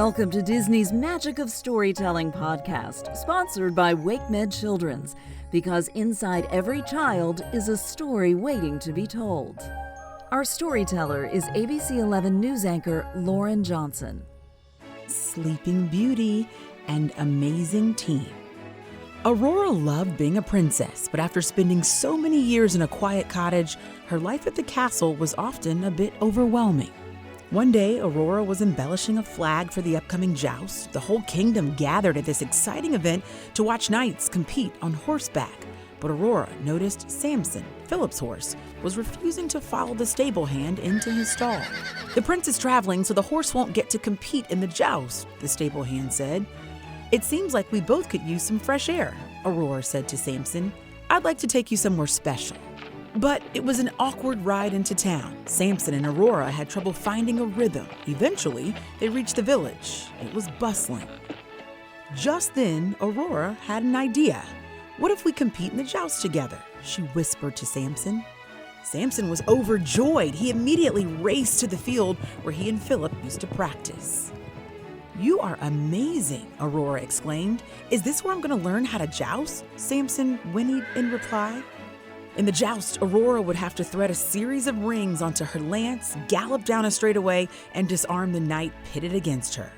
Welcome to Disney's Magic of Storytelling podcast, sponsored by WakeMed Children's, because inside every child is a story waiting to be told. Our storyteller is ABC 11 news anchor Lauren Johnson. Sleeping Beauty and amazing team. Aurora loved being a princess, but after spending so many years in a quiet cottage, her life at the castle was often a bit overwhelming. One day, Aurora was embellishing a flag for the upcoming joust. The whole kingdom gathered at this exciting event to watch knights compete on horseback. But Aurora noticed Samson, Philip's horse, was refusing to follow the stable hand into his stall. "The prince is traveling, so the horse won't get to compete in the joust," the stable hand said. "It seems like we both could use some fresh air," Aurora said to Samson. "I'd like to take you somewhere special." But it was an awkward ride into town. Samson and Aurora had trouble finding a rhythm. Eventually, they reached the village. It was bustling. Just then, Aurora had an idea. "What if we compete in the joust together?" she whispered to Samson. Samson was overjoyed. He immediately raced to the field where he and Philip used to practice. "You are amazing," Aurora exclaimed. "Is this where I'm going to learn how to joust?" Samson whinnied in reply. In the joust, Aurora would have to thread a series of rings onto her lance, gallop down a straightaway, and disarm the knight pitted against her.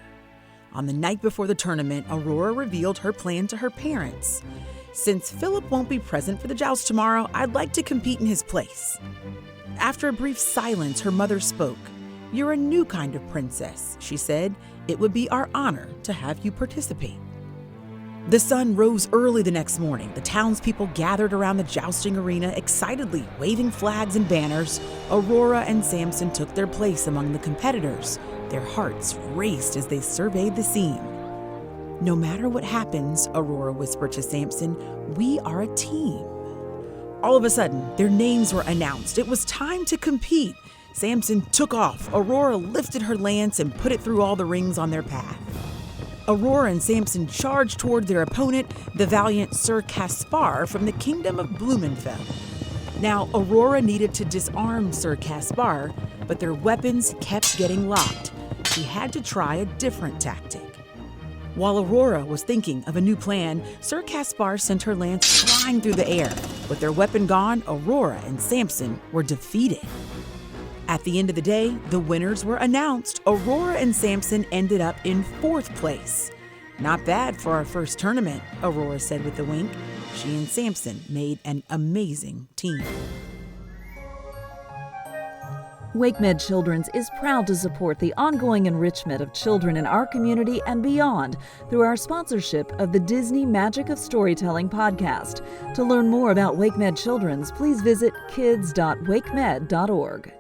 On the night before the tournament, Aurora revealed her plan to her parents. "Since Philip won't be present for the joust tomorrow, I'd like to compete in his place." After a brief silence, her mother spoke. "You're a new kind of princess," she said. "It would be our honor to have you participate." The sun rose early the next morning. The townspeople gathered around the jousting arena, excitedly waving flags and banners. Aurora and Samson took their place among the competitors. Their hearts raced as they surveyed the scene. "No matter what happens," Aurora whispered to Samson, "we are a team." All of a sudden, their names were announced. It was time to compete. Samson took off. Aurora lifted her lance and put it through all the rings on their path. Aurora and Samson charged toward their opponent, the valiant Sir Caspar from the kingdom of Blumenfeld. Now, Aurora needed to disarm Sir Caspar, but their weapons kept getting locked. She had to try a different tactic. While Aurora was thinking of a new plan, Sir Caspar sent her lance flying through the air. With their weapon gone, Aurora and Samson were defeated. At the end of the day, the winners were announced. Aurora and Samson ended up in 4th place. "Not bad for our first tournament," Aurora said with a wink. She and Samson made an amazing team. WakeMed Children's is proud to support the ongoing enrichment of children in our community and beyond through our sponsorship of the Disney Magic of Storytelling podcast. To learn more about WakeMed Children's, please visit kids.wakemed.org.